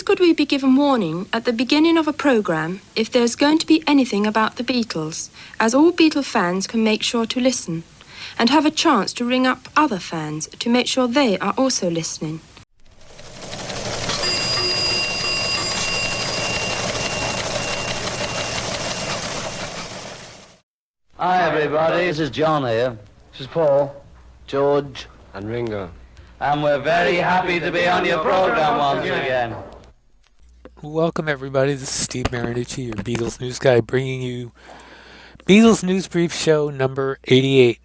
could we be given warning at the beginning of a programme if there's going to be anything about the Beatles, as all Beatle fans can make sure to listen, and have a chance to ring up other fans to make sure they are also listening. Hi everybody, this is John here. This is Paul, George, and Ringo. And we're very happy to be on your program once again. Welcome everybody, this is Steve Marinucci, your Beatles news guy, bringing you Beatles News Brief show number 88.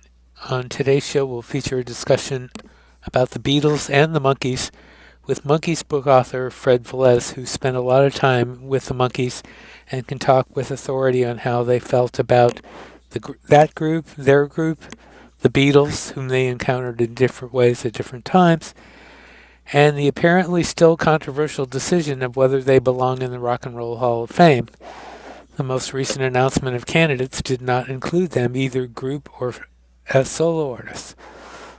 On today's show we'll feature a discussion about the Beatles and the Monkees with Monkees book author Fred Velez, who spent a lot of time with the Monkees and can talk with authority on how they felt about that group, their group, the Beatles, whom they encountered in different ways at different times, and the apparently still controversial decision of whether they belong in the Rock and Roll Hall of Fame. The most recent announcement of candidates did not include them, either group or as solo artists.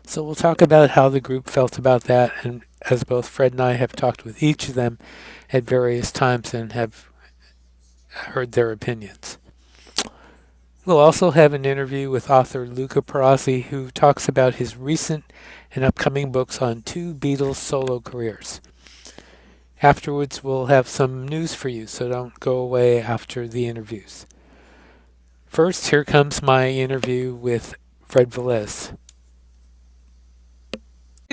So we'll talk about how the group felt about that, and as both Fred and I have talked with each of them at various times and have heard their opinions. We'll also have an interview with author Luca Perasi, who talks about his recent and upcoming books on two Beatles solo careers. Afterwards, we'll have some news for you, so don't go away after the interviews. First, here comes my interview with Fred Velez.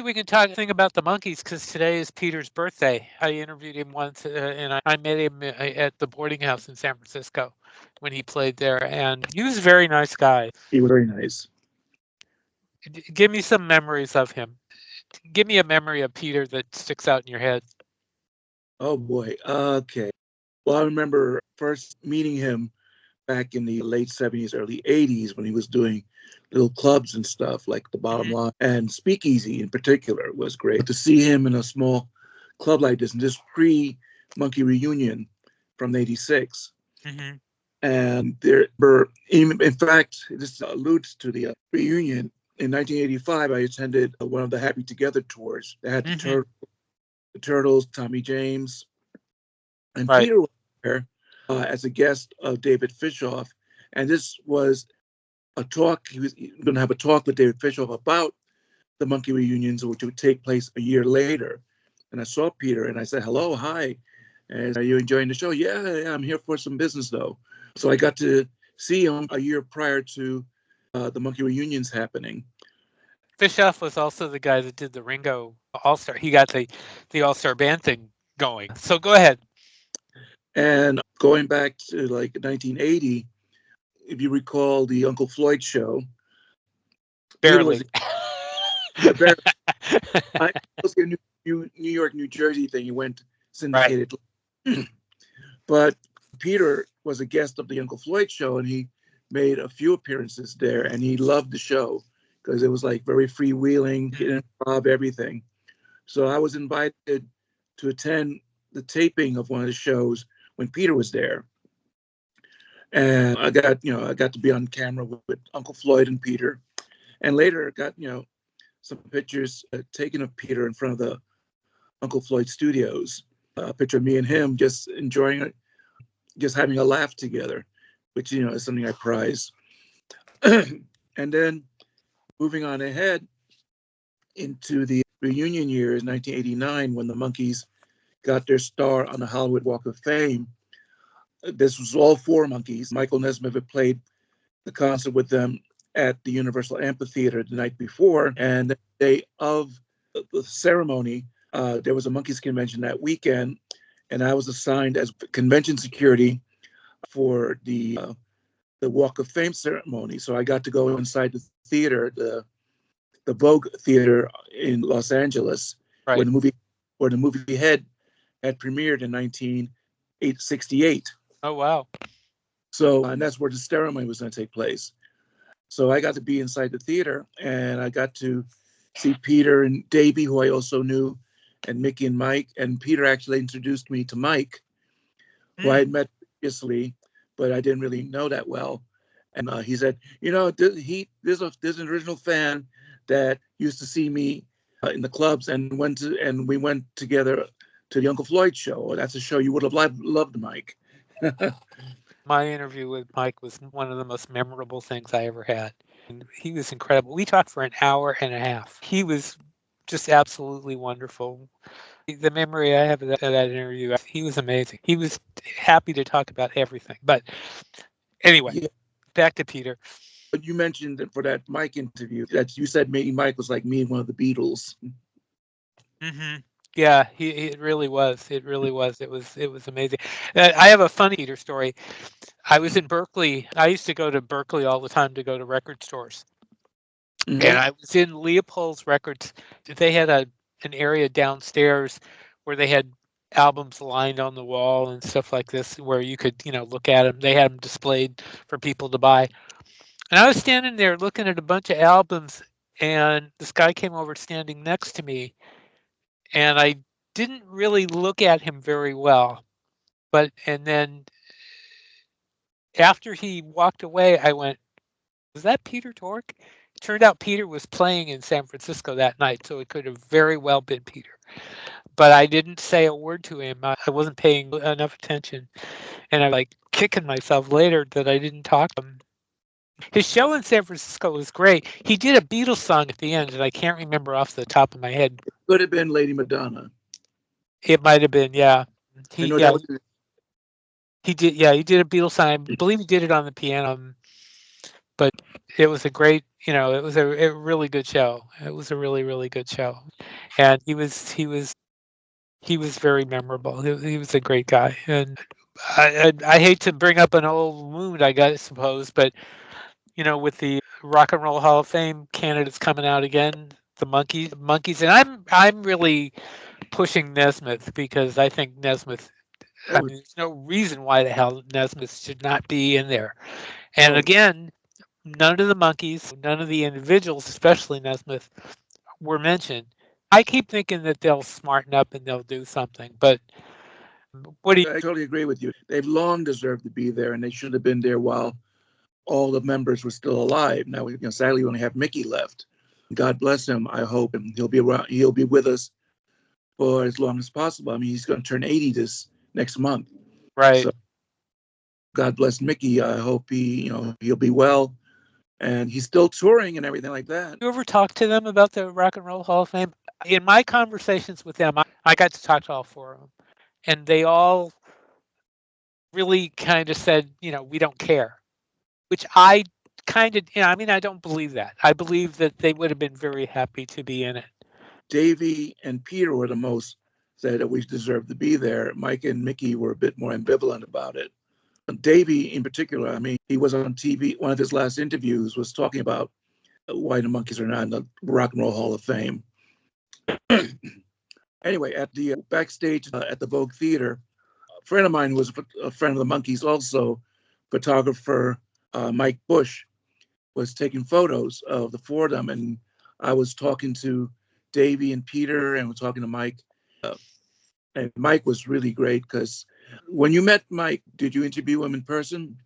We can talk about the Monkees because today is Peter's birthday. I interviewed him once, and I met him at the boarding house in San Francisco when he played there, and he was a very nice guy. He was very nice. Give me some memories of him. Give me a memory of Peter that sticks out in your head. Oh boy. Okay. Well, I remember first meeting him back in the late 70s, early 80s when he was doing little clubs and stuff like the Bottom Line, and Speakeasy in particular was great. To see him in a small club like this, and this pre-Monkee reunion from '86. Mm-hmm. And there were, in fact, this alludes to the reunion. In 1985, I attended one of the Happy Together tours. They had the Turtles, Tommy James, and right. Peter was there as a guest of David Fishoff. And this was a talk. He was going to have a talk with David Fishoff about the Monkee reunions, which would take place a year later. And I saw Peter and I said, hello, hi. And are you enjoying the show? Yeah, I'm here for some business, though. So I got to see him a year prior to the Monkee reunions happening. Fishoff was also the guy that did the Ringo All-Star. He got the All-Star band thing going. So go ahead. And going back to like 1980, if you recall the Uncle Floyd show. Barely. Barely. I was in New York, New Jersey thing. He went syndicated. Right. But Peter was a guest of the Uncle Floyd show, and he made a few appearances there, and he loved the show because it was like very freewheeling, improv, everything. So I was invited to attend the taping of one of the shows when Peter was there. And I got to be on camera with Uncle Floyd and Peter. And later got, some pictures taken of Peter in front of the Uncle Floyd studios. A picture of me and him just enjoying it, just having a laugh together, which, is something I prize. And then moving on ahead into the reunion years, 1989, when the Monkees got their star on the Hollywood Walk of Fame. This was all four Monkees. Michael Nesmith had played the concert with them at the Universal Amphitheater the night before. And the day of the ceremony, there was a Monkees convention that weekend, and I was assigned as convention security for the Walk of Fame ceremony. So I got to go inside the theater, the Vogue Theater in Los Angeles, right. where the movie had premiered in 1968. Oh, wow. So, and that's where the ceremony was going to take place. So I got to be inside the theater, and I got to see Peter and Davey, who I also knew, and Mickey and Mike. And Peter actually introduced me to Mike, who I had met previously, but I didn't really know that well. And he said, there's an original fan that used to see me in the clubs, and we went together to the Uncle Floyd show. That's a show you would have loved, Mike. My interview with Mike was one of the most memorable things I ever had. And he was incredible. We talked for an hour and a half. He was just absolutely wonderful. The memory I have of that interview, he was amazing. He was happy to talk about everything. But anyway, Yeah. back to Peter. But you mentioned that for that Mike interview that you said meeting Mike was like meeting one of the Beatles. Mm-hmm. Yeah, it really was. It really was. It was amazing. I have a funny Peter story. I was in Berkeley. I used to go to Berkeley all the time to go to record stores. Mm-hmm. And I was in Leopold's Records. They had an area downstairs where they had albums lined on the wall and stuff like this where you could, look at them. They had them displayed for people to buy. And I was standing there looking at a bunch of albums, and this guy came over standing next to me, and I didn't really look at him very well. And then after he walked away, I went, "Was that Peter Tork?" It turned out Peter was playing in San Francisco that night, so it could have very well been Peter. But I didn't say a word to him. I wasn't paying enough attention. And I'm like kicking myself later that I didn't talk to him. His show in San Francisco was great. He did a Beatles song at the end, and I can't remember off the top of my head. It could have been Lady Madonna. It might have been, yeah. I know that was. He did, yeah. He did a Beatles song. I believe he did it on the piano. But it was a great, it was a really good show. It was a really, really good show, and he was very memorable. He was a great guy, and I hate to bring up an old wound, I suppose, but with the Rock and Roll Hall of Fame candidates coming out again, the Monkees, and I'm really pushing Nesmith because I think Nesmith. I mean, there's no reason why the hell Nesmith should not be in there. And again, none of the Monkees, none of the individuals, especially Nesmith, were mentioned. I keep thinking that they'll smarten up and they'll do something, but I totally agree with you. They've long deserved to be there, and they should have been there while all the members were still alive. Now, sadly, we only have Mickey left. God bless him. I hope, and he'll be around. He'll be with us for as long as possible. I mean, he's going to turn 80 this next month. Right. So, God bless Mickey. I hope he'll be well, and he's still touring and everything like that. You ever talk to them about the Rock and Roll Hall of Fame? In my conversations with them, I got to talk to all four of them, and they all really kind of said, we don't care, which I kind of, I don't believe that. I believe that they would have been very happy to be in it. Davey and Peter were the most said that we deserved to be there. Mike and Mickey were a bit more ambivalent about it. Davey, in particular, I mean, he was on TV. One of his last interviews was talking about why the Monkees are not in the Rock and Roll Hall of Fame. Anyway, at the backstage at the Vogue Theater, a friend of mine who was a friend of the Monkees, also photographer Mike Bush, was taking photos of the four of them, and I was talking to Davey and Peter, and we're talking to Mike. And Mike was really great because when you met Mike, did you interview him in person?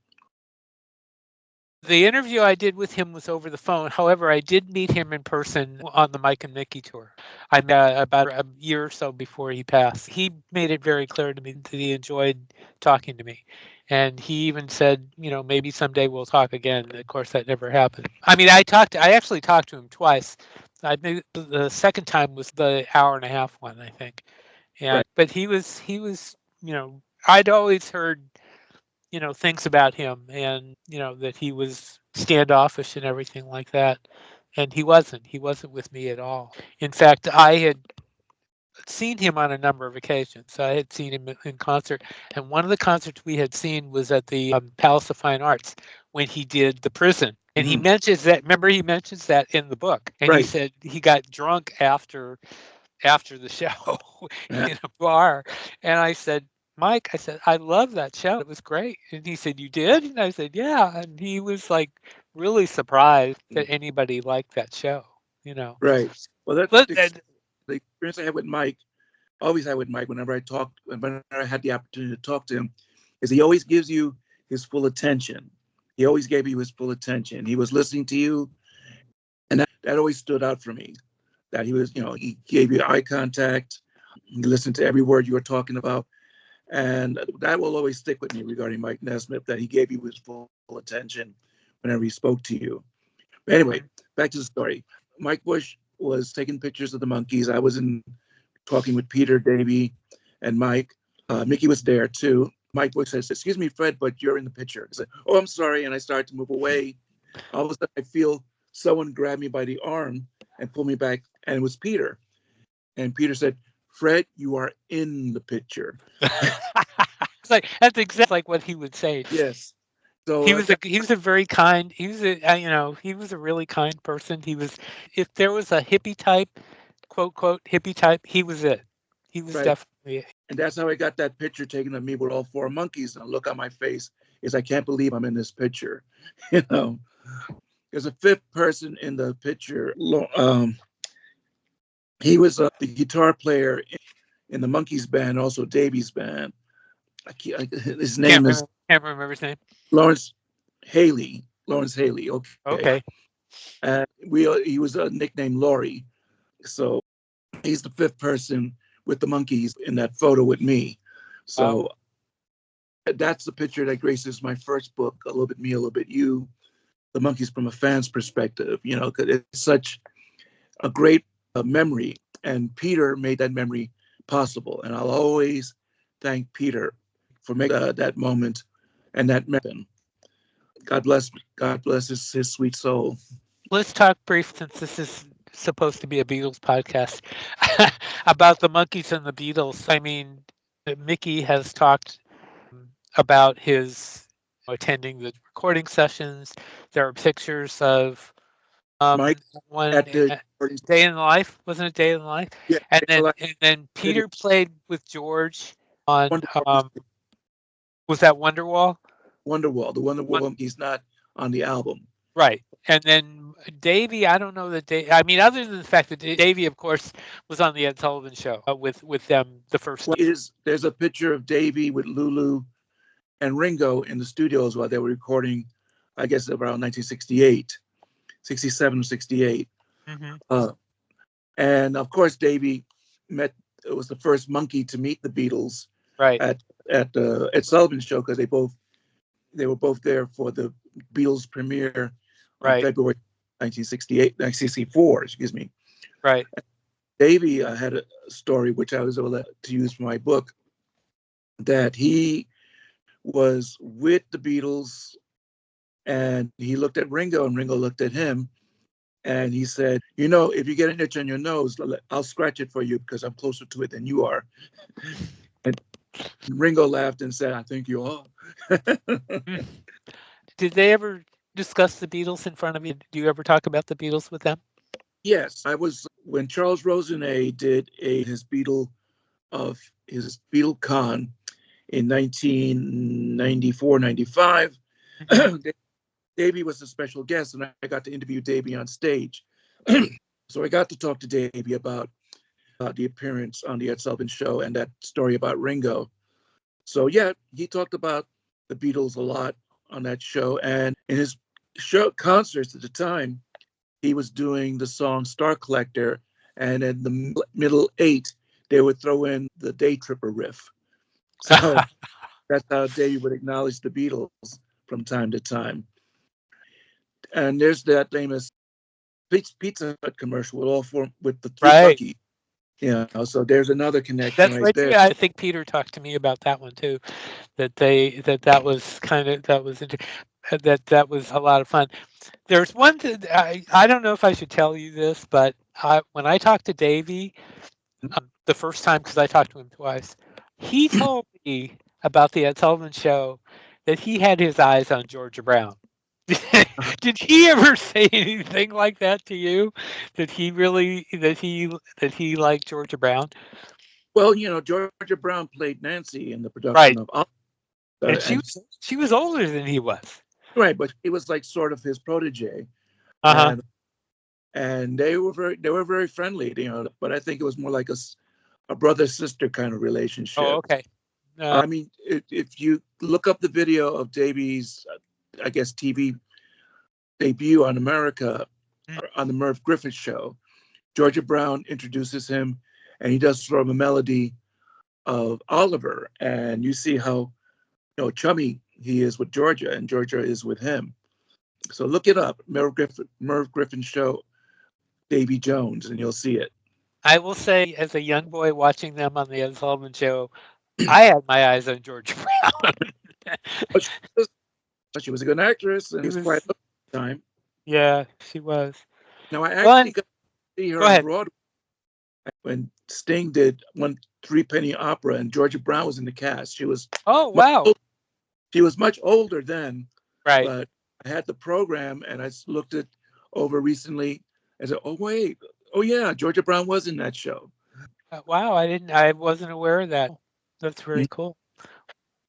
The interview I did with him was over the phone. However, I did meet him in person on the Mike and Mickey tour. I met about a year or so before he passed. He made it very clear to me that he enjoyed talking to me. And he even said, maybe someday we'll talk again. Of course, that never happened. I mean, I actually talked to him twice. The second time was the hour and a half one, I think. And Right. But he was, I'd always heard things about him, and that he was standoffish and everything like that, and he wasn't with me at all. In fact, I had seen him on a number of occasions. I had seen him in concert, and one of the concerts we had seen was at the Palace of Fine Arts when he did The Prison, and he mentions that. Remember, he mentions that in the book, and he said he got drunk after the show in a bar, and I said, Mike, I said, I love that show. It was great. And he said, you did? And I said, yeah. And he was like really surprised that anybody liked that show, Right. Well, that's the experience I had with Mike, always had with Mike whenever I had the opportunity to talk to him, is he always gives you his full attention. He always gave you his full attention. He was listening to you. And that always stood out for me, that he was, he gave you eye contact. Listen to every word you were talking about. And that will always stick with me regarding Mike Nesmith, that he gave you his full attention whenever he spoke to you. But anyway, back to the story. Mike Bush was taking pictures of the Monkees. I was talking with Peter, Davey, and Mike. Mickey was there too. Mike Bush says, "Excuse me, Fred, but you're in the picture." I said, "Oh, I'm sorry." And I started to move away. All of a sudden, I feel someone grab me by the arm and pull me back. And it was Peter. And Peter said, "Fred, you are in the picture." It's like that's exactly like what he would say. Yes. So He was a very kind. He was he was a really kind person. He was, if there was a hippie type, quote quote hippie type, he was it. He was right. definitely it. And that's how I got that picture taken of me with all four monkeys. And the look on my face is, I can't believe I'm in this picture. There's a fifth person in the picture. He was the guitar player in the Monkees band, also Davy's band. His name is Can't remember his name. Lawrence Haley. Okay. Okay. He was nicknamed Laurie. So he's the fifth person with the Monkees in that photo with me. So that's the picture that graces my first book, A Little Bit Me, A Little Bit You, the Monkees from a fan's perspective, because it's such a great memory. And Peter made that memory possible. And I'll always thank Peter for making that moment and that memory. God bless his sweet soul. Let's talk brief, since this is supposed to be a Beatles podcast, about the Monkees and the Beatles. I mean, Mickey has talked about his attending the recording sessions. There are pictures of Mike one at the Day in the Life, wasn't it Day in the Life? Yeah, and then Peter played with George on was that Wonderwall? Wonderwall. The Wonderwall Monkees not on the album. Right. And then Davey, I don't know that I mean, other than the fact that Davey, of course, was on the Ed Sullivan Show with them the first time. There's a picture of Davey with Lulu and Ringo in the studios while they were recording, I guess around 1968, 67 or 68. Mm-hmm. And of course, Davey was the first Monkee to meet the Beatles right. at the Ed Sullivan Show, because they were both there for the Beatles premiere on February 1964, excuse me. Right. Davey had a story which I was able to use for my book, that he was with the Beatles and he looked at Ringo and Ringo looked at him and he said, if you get an itch on your nose, I'll scratch it for you because I'm closer to it than you are. And Ringo laughed and said, I think you are. Did they ever discuss the Beatles in front of you? Do you ever talk about the Beatles with them? Yes, I was, when Charles Rosenay did his Beatle Con in 1994, 95. Davey was a special guest, and I got to interview Davey on stage. So I got to talk to Davey about the appearance on the Ed Sullivan Show and that story about Ringo. So yeah, he talked about the Beatles a lot on that show. And in his show concerts at the time, he was doing the song Star Collector, and in the middle 8, they would throw in the Day Tripper riff. So that's how Davey would acknowledge the Beatles from time to time. And there's that famous Pizza Hut commercial with the three Monkees. So there's another connection. That's right there. I think Peter talked to me about that one too. That was a lot of fun. There's one thing, I don't know if I should tell you this, but when I talked to Davey the first time, because I talked to him twice, he told me about the Ed Sullivan Show that he had his eyes on Georgia Brown. Did he ever say anything like that to you? That he liked Georgia Brown? Well, Georgia Brown played Nancy in the production of and she was older than he was. Right, but he was like sort of his protege. And they were very friendly, but I think it was more like a brother-sister kind of relationship. Oh, okay. I mean, if you look up the video of Davey's, I guess, TV debut on America, on the Merv Griffith Show, Georgia Brown introduces him and he does sort of a melody of Oliver, and you see how chummy he is with Georgia, and Georgia is with him. So look it up, Merv Griffin Show, Davy Jones, and you'll see it. I will say, as a young boy watching them on the Ed Sullivan Show, I had my eyes on Georgia Brown. But she was a good actress, and She it was quite was, a time. yeah, she was. Now I Well, actually got to see her go on ahead. Broadway when Sting did one three-penny opera, and Georgia Brown was in the cast. She was Oh, wow. she was much older then, Right. but I had the program, and I looked it over recently and said, "Oh wait, oh yeah, Georgia Brown was in that show." Wow, I wasn't aware of that. That's very cool.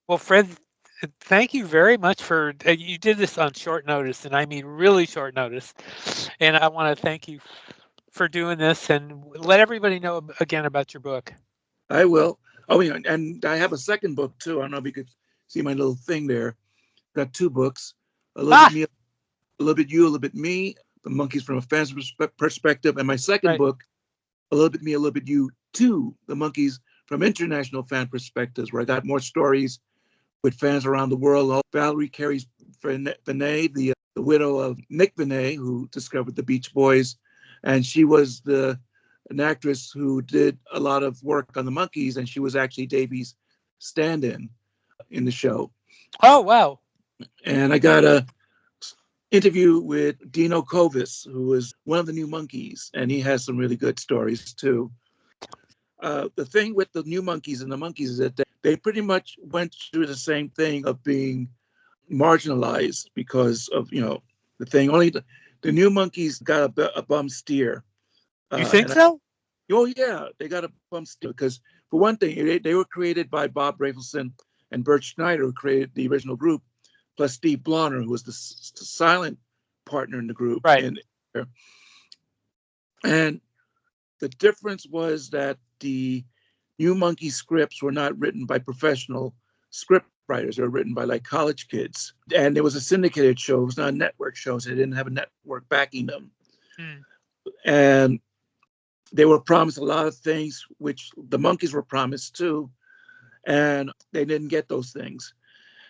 Well, Fred, thank you very much for you did this on short notice, and I mean really short notice. And I want to thank you for doing this and let everybody know again about your book. I will. Oh yeah, and I have a second book too. I don't know if you could see my little thing there. Got two books. A little bit me, a little bit you, a little bit me. The Monkees from a fan's perspective, and my second book, a little bit me, a little bit you too. The Monkees from international fan perspectives, where I got more stories with fans around the world. Valerie Carey's Vinay, the widow of Nick Vinay, who discovered the Beach Boys, and she was an actress who did a lot of work on the Monkees, and she was actually Davy's stand-in in the show. Oh, wow. And I got a interview with Dino Kovis, who was one of the new Monkees, and he has some really good stories too. The thing with the new Monkees and the Monkees is that they pretty much went through the same thing of being marginalized because of the thing. Only the new Monkees got a bum steer. You think so? Oh yeah, they got a bum steer because for one thing, they were created by Bob Rafelson and Bert Schneider, who created the original group, plus Steve Blonner, who was the silent partner in the group. Right. And the difference was that the New Monkey scripts were not written by professional script writers. They were written by like college kids. And it was a syndicated show. It was not a network show, so they didn't have a network backing them. And they were promised a lot of things, which the Monkees were promised too. And they didn't get those things.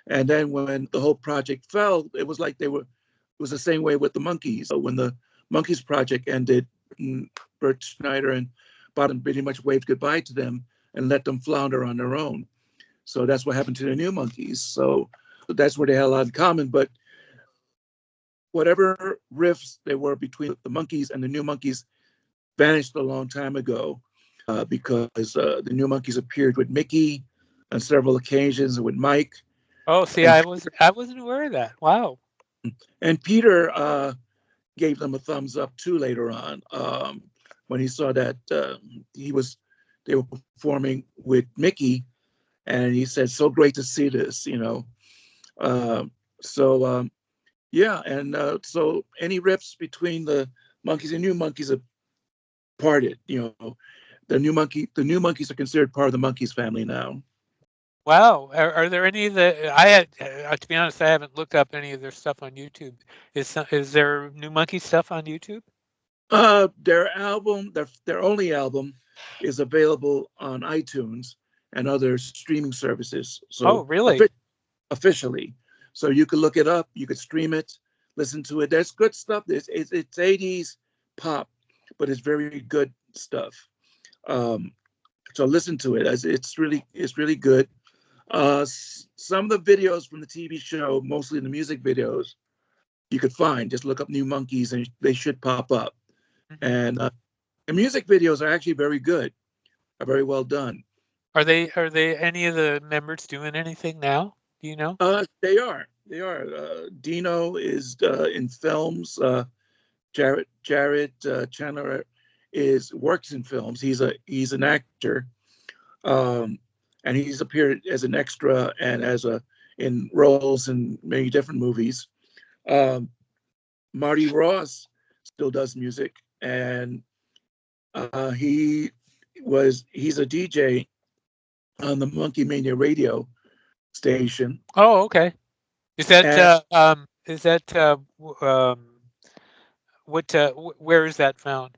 And then when the whole project fell, it was like it was the same way with the Monkees. So when the Monkees project ended, Bert Schneider and Bottom pretty much waved goodbye to them and let them flounder on their own. So that's what happened to the new Monkees. So that's where they had a lot in common. But whatever rifts there were between the Monkees and the new Monkees vanished a long time ago because the new Monkees appeared with Mickey on several occasions and with Mike. Oh, see, I wasn't aware of that. Wow. And Peter gave them a thumbs up too later on when he saw that they were performing with Mickey, and he said, "So great to see this," Yeah, and so any rifts between the Monkees and new Monkees have parted. The new Monkees are considered part of the Monkees family now. Wow. Are there any of the? I had to be honest, I haven't looked up any of their stuff on YouTube. Is there new Monkey stuff on YouTube? Their album, their only album, is available on iTunes and other streaming services. So really? Officially, so you could look it up, you could stream it, listen to it. There's good stuff. It's 80s pop, but it's very good stuff. So listen to it. It's really good. Some of the videos from the TV show, mostly the music videos, you could find. Just look up New Monkees and they should pop up. And the music videos are actually very good, are very well done. Are they any of the members doing anything now? Do you know? They are. Dino is in films. Jared Chandler works in films. He's an actor, and he's appeared as an extra and in roles in many different movies. Marty Ross still does music, and he's a DJ on the Monkey Mania radio station. Oh, okay. Is that where is that found?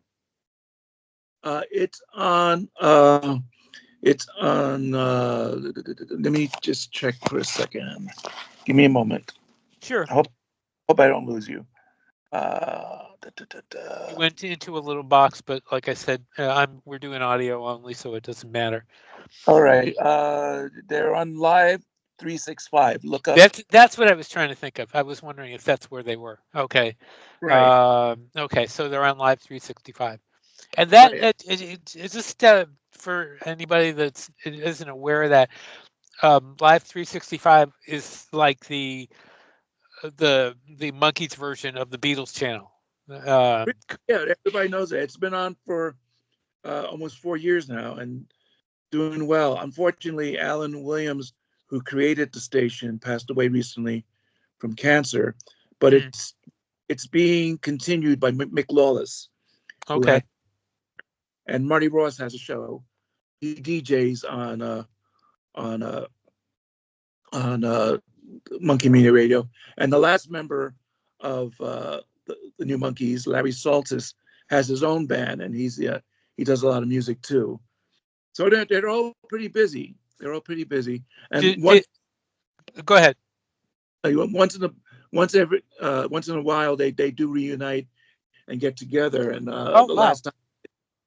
It's on. It's on. Let me just check for a second. Give me a moment. Sure. Hope I don't lose you. You went into a little box, but like I said, we're doing audio only, so it doesn't matter. All right. They're on live 365. Look up. That's what I was trying to think of. I was wondering if that's where they were. Okay. Right. Okay, so they're on Live 365. And that Right. it's just for anybody that isn't aware of that, Live 365 is like the Monkees version of the Beatles channel. Yeah, everybody knows it. It's been on for almost 4 years now and doing well. Unfortunately, Alan Williams, who created the station, passed away recently from cancer, but it's being continued by Mick Lawless. Okay. And Marty Ross has a show. He DJs on Monkey Media Radio. And the last member of the new Monkees, Larry Saltis, has his own band, and he does a lot of music too. So they're all pretty busy. They're all pretty busy. And go ahead. Once in a while, they do reunite and get together. And last time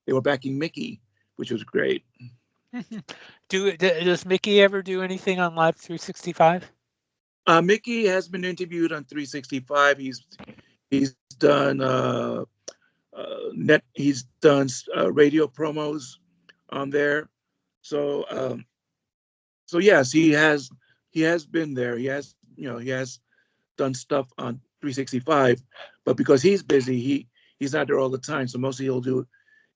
they were backing Mickey, which was great. Does Mickey ever do anything on Live 365? Mickey has been interviewed on 365. He's done he's done radio promos on there. So yes, he has been there. He has done stuff on 365, but because he's busy, he's not there all the time. So mostly he'll do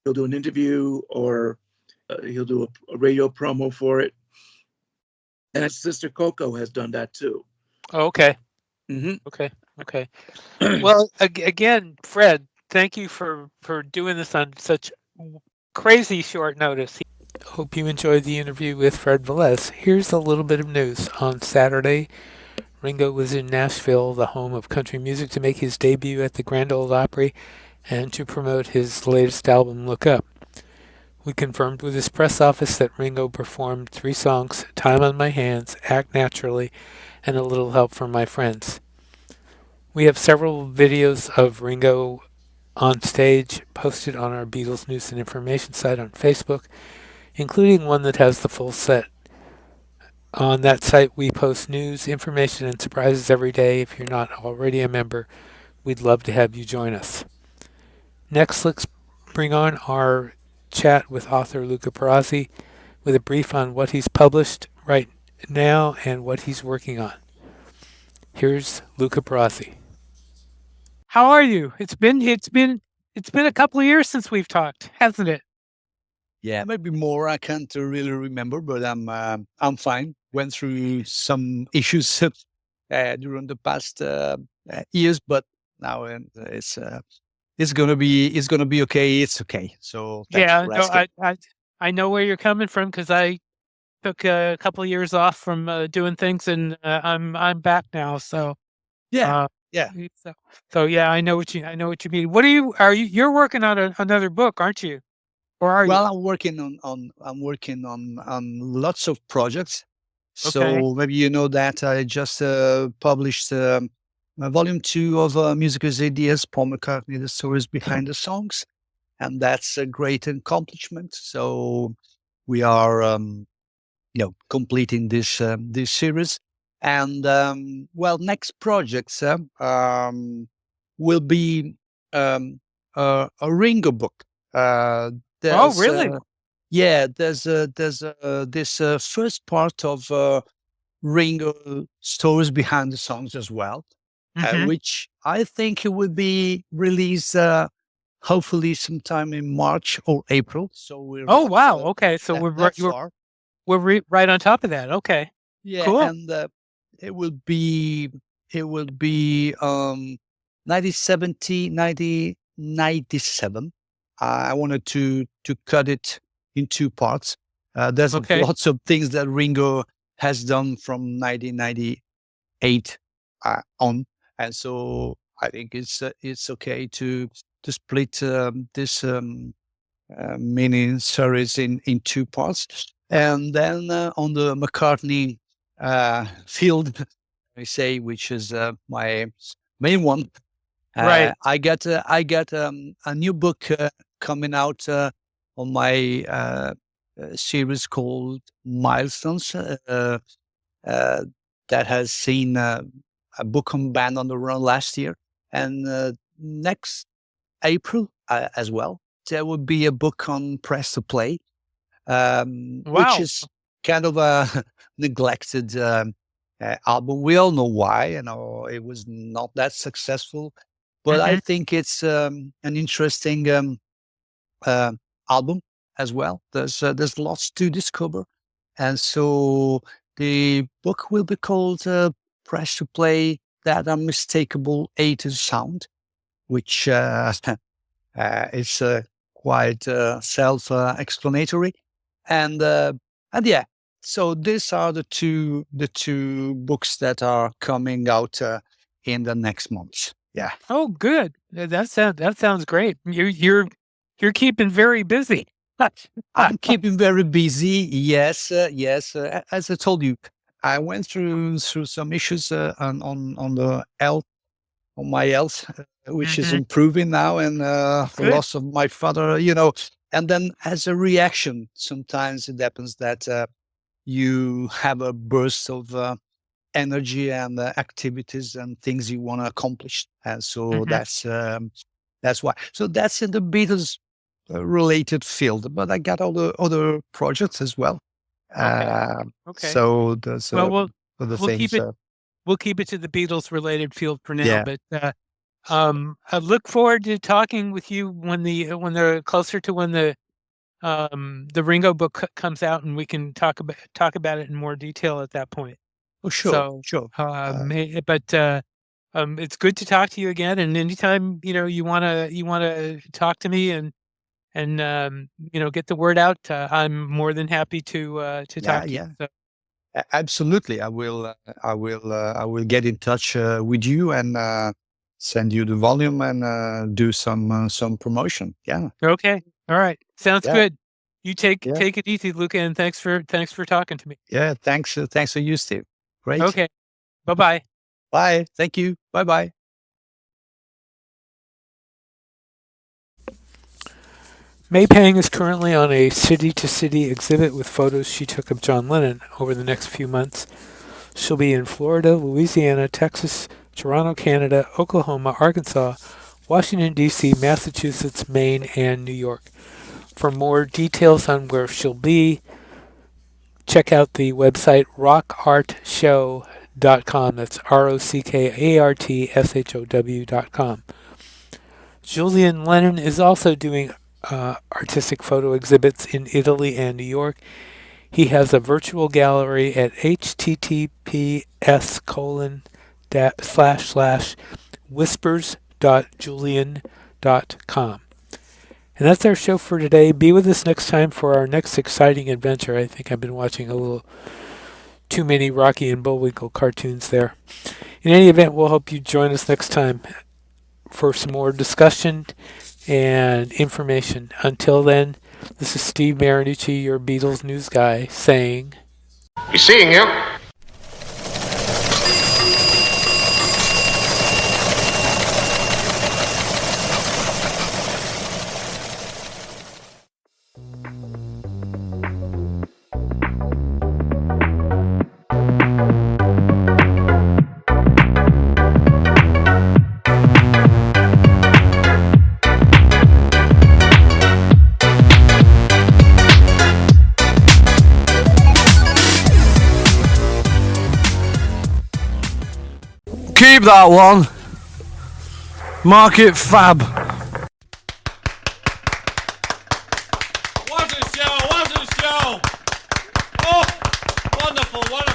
an interview or he'll do a radio promo for it. And his sister Coco has done that too. Oh, okay. Mm-hmm. Okay. Well, again, Fred, thank you for doing this on such crazy short notice. Hope you enjoyed the interview with Fred Velez. Here's a little bit of news. On Saturday, Ringo was in Nashville, the home of country music, to make his debut at the Grand Ole Opry and to promote his latest album, Look Up. We confirmed with his press office that Ringo performed 3 songs, Time on My Hands, Act Naturally, and A Little Help from My Friends. We have several videos of Ringo on stage posted on our Beatles News and Information site on Facebook, including one that has the full set. On that site, we post news, information, and surprises every day. If you're not already a member, we'd love to have you join us. Next, let's bring on our chat with author Luca Perasi with a brief on what he's published right now and what he's working on. Here's Luca Perasi. How are you? It's been a couple of years since we've talked, hasn't it? Yeah, maybe more. I can't really remember, but I'm fine. Went through some issues during the past years, but now it's gonna be okay. It's okay. So thanks for asking. I know where you're coming from because I took a couple of years off from doing things, and I'm back now. So yeah. So yeah, I know what you mean. What you're working on another book, aren't you? Or are you? Well, I'm working on lots of projects. So maybe you know that I just published volume 2 of Music's Ideas, Paul McCartney, the stories behind the songs, and that's a great accomplishment. So we are completing this series. And next projects will be a Ringo book. Oh, really? There's this first part of Ringo stories behind the songs as well, which I think it will be released hopefully sometime in March or April. So we're okay. So we're right on top of that. Okay. Yeah, cool. And it will be 1997. I wanted to cut it in 2 parts. There's lots of things that Ringo has done from 1998 on, and so I think it's okay to split this mini series in 2 parts. And then on the McCartney field, I say, which is my main one. Right. I got a new book coming out on my series called Milestones. That has seen a book on Band on the Run last year, and next April as well there will be a book on Press to Play, which Wow. is kind of a neglected album. We all know why. It was not that successful, but I think it's an interesting uh, album as well. There's lots to discover, and so the book will be called "Press to Play: That Unmistakable A to Sound," which is quite self-explanatory, and yeah. So these are the two books that are coming out in the next month. Yeah. Oh, good. That sounds great. You're keeping very busy. I'm keeping very busy. Yes, yes. As I told you, I went through some issues on the health, on my health, which is improving now, and the Good. loss of my father. And then as a reaction, sometimes it happens that you have a burst of energy and activities and things you want to accomplish, and so that's why. So that's in the Beatles related field, but I got all the other projects as well. Okay. So there's Well, other we'll keep things. it we'll keep it to the Beatles related field for now. Yeah. But I look forward to talking with you when they're closer to when the Ringo book comes out, and we can talk about it in more detail at that point. Oh, sure, So, sure. it's good to talk to you again. And anytime you wanna talk to me and get the word out, I'm more than happy to talk to you. So, Absolutely. I will get in touch with you and send you the volume and do some promotion. Yeah. okay, all right, sounds Yeah. good. You take Yeah. it easy, Luca, and thanks for talking to me. Yeah. Thanks. Thanks to you, Steve. Great. Okay, bye-bye. Bye. Thank you. Bye-bye. May Pang is currently on a city-to-city exhibit with photos she took of John Lennon over the next few months. She'll be in Florida, Louisiana, Texas, Toronto, Canada, Oklahoma, Arkansas, Washington, D.C., Massachusetts, Maine, and New York. For more details on where she'll be, check out the website rockartshow.com. That's rockartshow.com. Julian Lennon is also doing artistic photo exhibits in Italy and New York. He has a virtual gallery at https://whispers.julian.com. And that's our show for today. Be with us next time for our next exciting adventure. I think I've been watching a little too many Rocky and Bullwinkle cartoons there. In any event, we'll hope you join us next time for some more discussion and information. Until then, this is Steve Marinucci, your Beatles news guy, saying, "Be seeing you." Keep that one. Mark it fab. What a show! What a show! Oh, wonderful! What